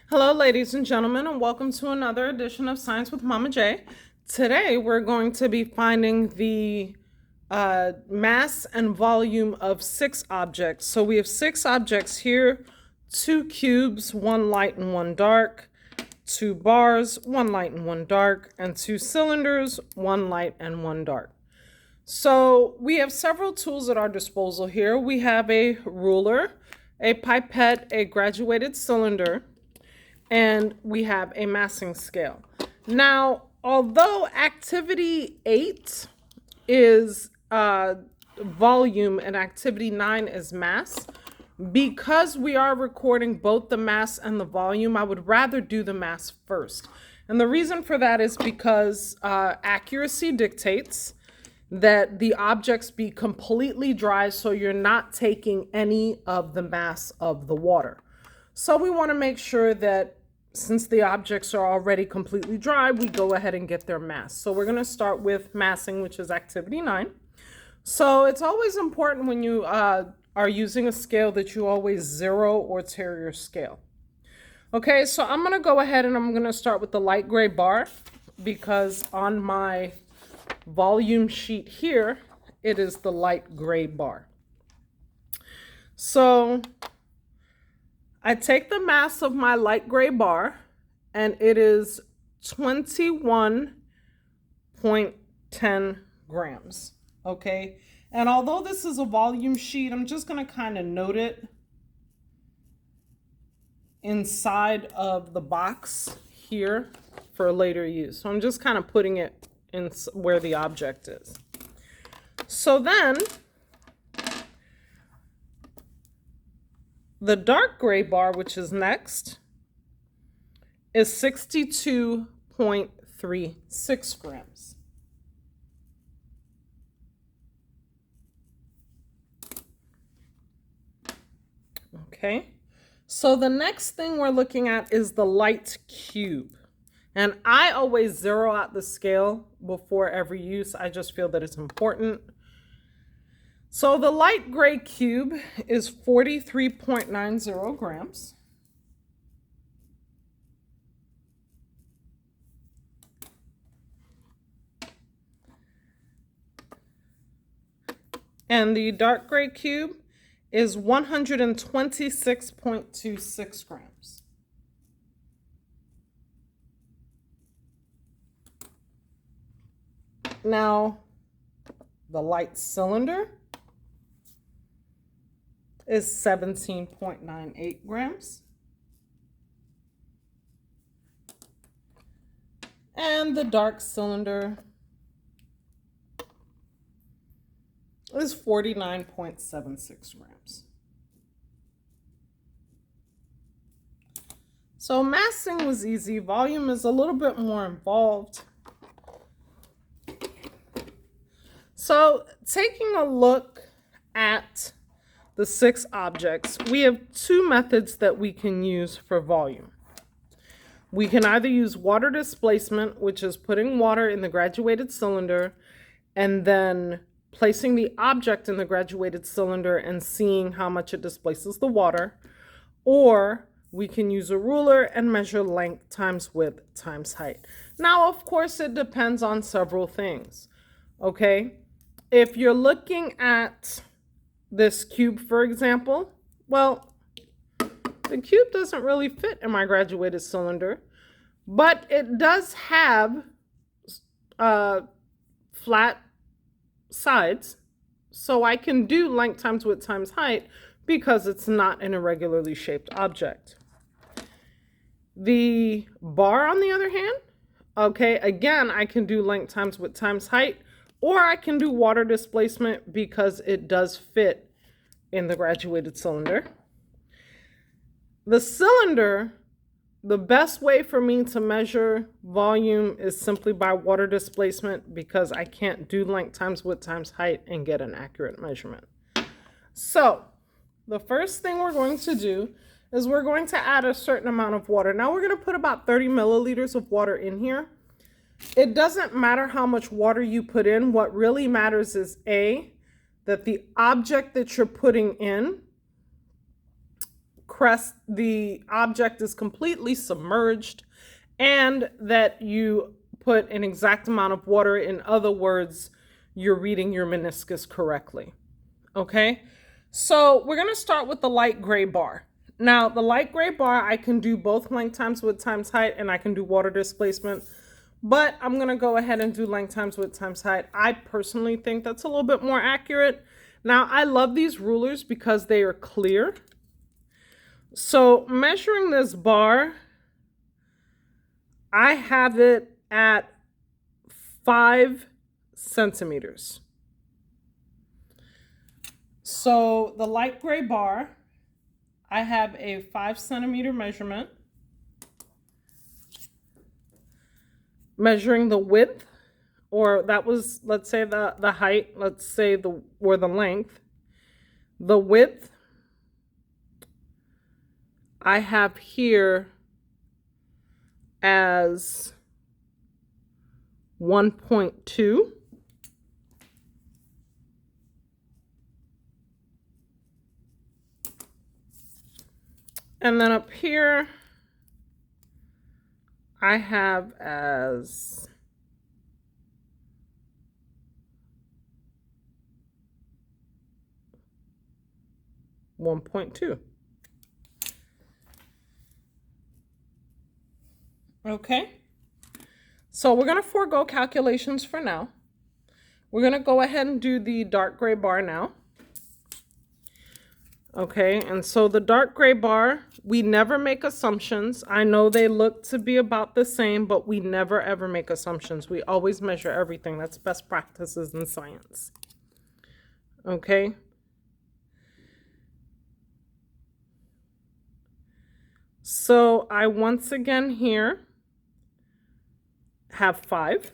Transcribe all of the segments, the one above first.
Hello, ladies and gentlemen, and welcome to another edition of Science with Mama J. Today, we're going to be finding the mass and volume of 6 objects. So we have 6 objects here, 2 cubes, 1 light and 1 dark, 2 bars, 1 light and 1 dark, and 2 cylinders, 1 light and 1 dark. So we have several tools at our disposal here. We have a ruler, a pipette, a graduated cylinder, and we have a massing scale. Now, although activity 8 is volume and activity 9 is mass, because we are recording both the mass and the volume, I would rather do the mass first. And the reason for that is because accuracy dictates that the objects be completely dry, so you're not taking any of the mass of the water. So we want to make sure that since the objects are already completely dry, we go ahead and get their mass. So we're going to start with massing, which is activity 9. So it's always important when you are using a scale that you always zero or tear your scale. Okay, so I'm going to go ahead and I'm going to start with the light gray bar, because on my volume sheet here, it is the light gray bar. So I take the mass of my light gray bar, and it is 21.10 grams, okay? And although this is a volume sheet, I'm just going to kind of note it inside of the box here for later use. So I'm just kind of putting it in where the object is. So then the dark gray bar, which is next, is 62.36 grams. Okay, so the next thing we're looking at is the light cube. And I always zero out the scale before every use. I just feel that it's important. So the light gray cube is 43.90 grams. And the dark gray cube is 126.26 grams. Now, the light cylinder is 17.98 grams. And the dark cylinder is 49.76 grams. So massing was easy. Volume is a little bit more involved. So taking a look at the 6 objects, we have 2 methods that we can use for volume. We can either use water displacement, which is putting water in the graduated cylinder and then placing the object in the graduated cylinder and seeing how much it displaces the water, or we can use a ruler and measure length times width times height. Now, of course, it depends on several things, okay? If you're looking at this cube, for example, well, the cube doesn't really fit in my graduated cylinder, but it does have flat sides, so I can do length times width times height because it's not an irregularly shaped object. The bar, on the other hand, okay, again, I can do length times width times height, or I can do water displacement because it does fit in the graduated cylinder. The cylinder, the best way for me to measure volume is simply by water displacement, because I can't do length times width times height and get an accurate measurement. So the first thing we're going to do is we're going to add a certain amount of water. Now we're going to put about 30 milliliters of water in here. It doesn't matter how much water you put in. What really matters is A, that the object that you're putting in the object is completely submerged, and that you put an exact amount of water. In other words, you're reading your meniscus correctly. Okay, so we're going to start with the light gray bar. Now, the light gray bar, I can do both length times width times height, and I can do water displacement, but I'm going to go ahead and do length times width times height. I personally think that's a little bit more accurate. Now, I love these rulers because they are clear. So measuring this bar, I have it at 5 centimeters. So the light gray bar, I have a 5 centimeter measurement. Measuring the width, or that was, let's say the height, let's say the length. The width, I have here as 1.2. And then up here, I have as 1.2. Okay, so we're going to forego calculations for now. We're going to go ahead and do the dark gray bar now. Okay, and so the dark gray bar, we never make assumptions. I know they look to be about the same, but we never ever make assumptions. We always measure everything. That's best practices in science. Okay. So I once again here have 5.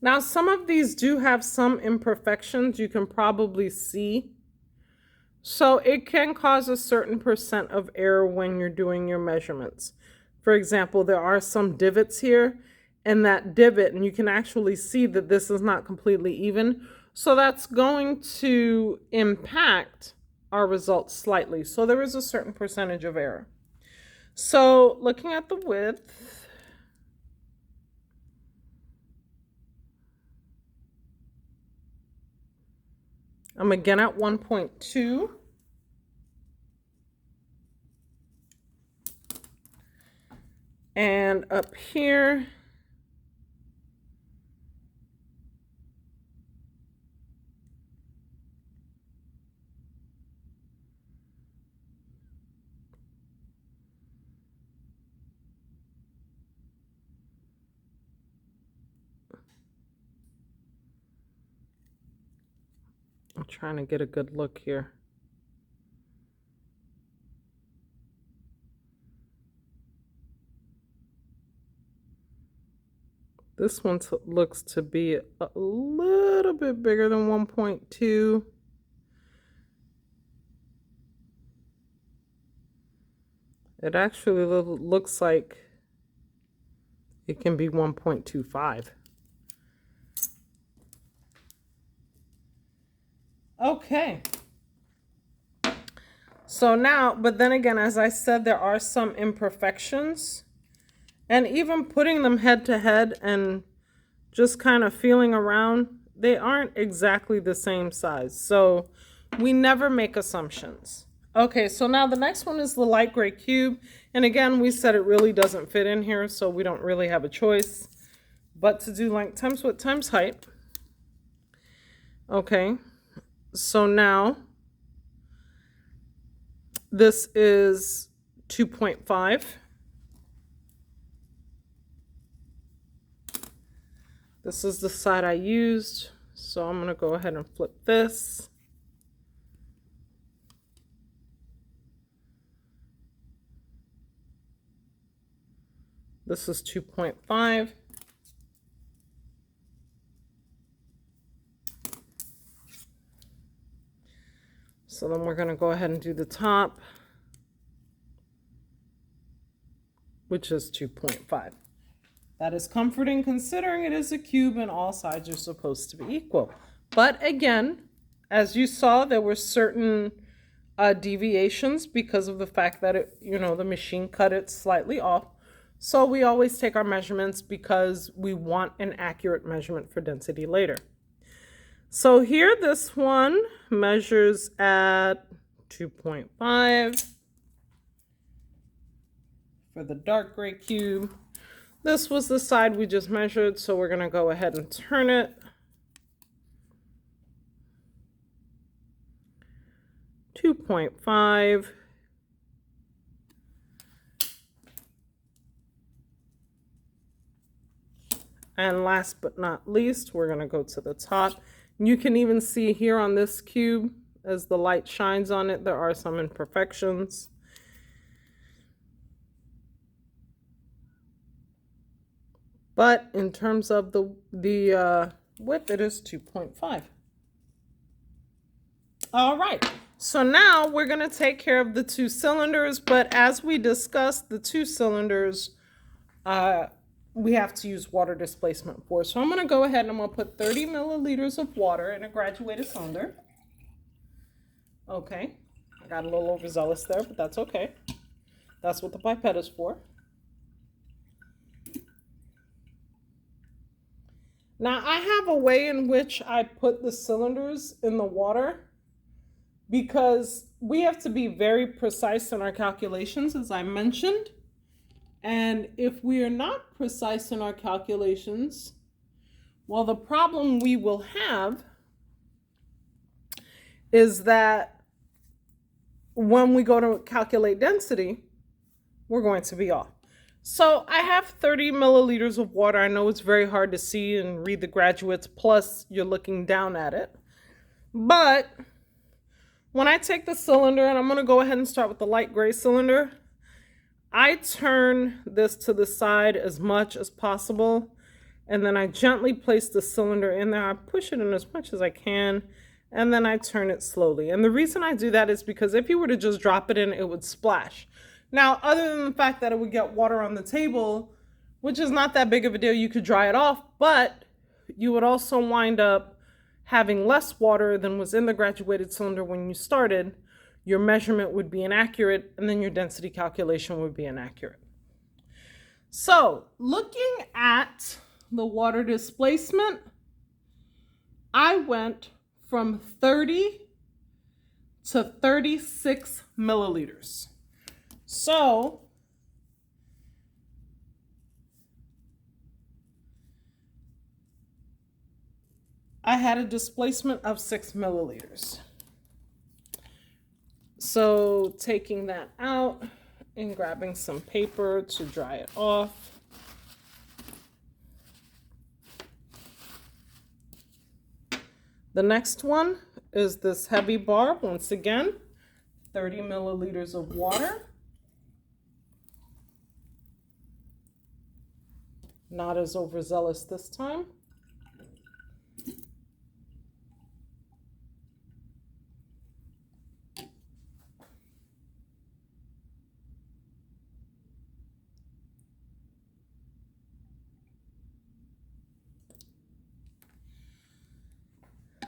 Now, some of these do have some imperfections, you can probably see. So it can cause a certain % of error when you're doing your measurements. For example, there are some divots here, and that divot, and you can actually see that this is not completely even. So that's going to impact our results slightly. So there is a certain percentage of error. So looking at the width, I'm again at 1.2. And up here, I'm trying to get a good look here. This one looks to be a little bit bigger than 1.2. It actually looks like it can be 1.25. Okay. So now, but then again, as I said, there are some imperfections. And even putting them head to head and just kind of feeling around, they aren't exactly the same size. So we never make assumptions. Okay, so now the next one is the light gray cube. And again, we said it really doesn't fit in here, so we don't really have a choice but to do length times width times height. Okay, so now this is 2.5. This is the side I used, so I'm going to go ahead and flip this. This is 2.5. So then we're going to go ahead and do the top, which is 2.5. That is comforting considering it is a cube and all sides are supposed to be equal. But again, as you saw, there were certain deviations because of the fact that the machine cut it slightly off. So we always take our measurements because we want an accurate measurement for density later. So here, this one measures at 2.5 for the dark gray cube. This was the side we just measured, so we're going to go ahead and turn it. 2.5. And last but not least, we're going to go to the top. You can even see here on this cube, as the light shines on it, there are some imperfections. But in terms of the width, it is 2.5. All right, so now we're going to take care of the 2 cylinders. But as we discussed, the 2 cylinders, we have to use water displacement for. So I'm going to go ahead and I'm going to put 30 milliliters of water in a graduated cylinder. Okay, I got a little overzealous there, but that's okay. That's what the pipette is for. Now, I have a way in which I put the cylinders in the water because we have to be very precise in our calculations, as I mentioned. And if we are not precise in our calculations, well, the problem we will have is that when we go to calculate density, we're going to be off. So I have 30 milliliters of water. I know it's very hard to see and read the graduates, plus you're looking down at it. But when I take the cylinder, and I'm going to go ahead and start with the light gray cylinder, I turn this to the side as much as possible, and then I gently place the cylinder in there. I push it in as much as I can, and then I turn it slowly. And the reason I do that is because if you were to just drop it in, it would splash. Now, other than the fact that it would get water on the table, which is not that big of a deal, you could dry it off, but you would also wind up having less water than was in the graduated cylinder when you started. Your measurement would be inaccurate, and then your density calculation would be inaccurate. So, looking at the water displacement, I went from 30 to 36 milliliters. So, I had a displacement of 6 milliliters. So taking that out and grabbing some paper to dry it off. The next one is this heavy bar. Once again, 30 milliliters of water. Not as overzealous this time.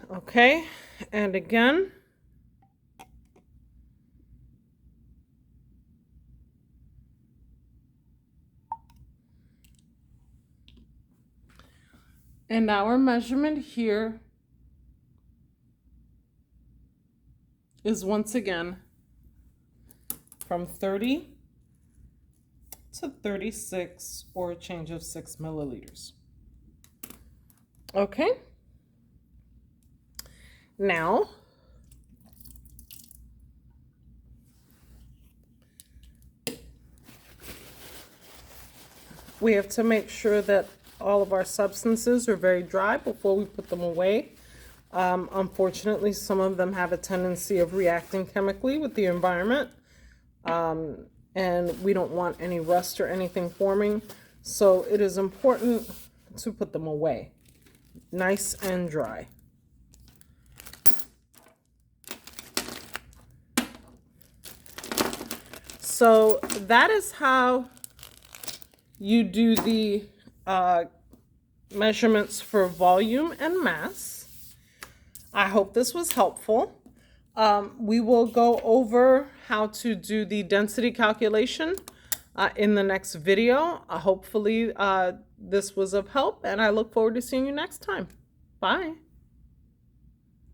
Okay, and again, and our measurement here is once again from 30 to 36, or a change of 6 milliliters. Okay. Now, we have to make sure that all of our substances are very dry before we put them away. Unfortunately, some of them have a tendency of reacting chemically with the environment, and we don't want any rust or anything forming. So it is important to put them away, nice and dry. So that is how you do the measurements for volume and mass. I hope this was helpful. We will go over how to do the density calculation in the next video. Hopefully this was of help, and I look forward to seeing you next time. Bye.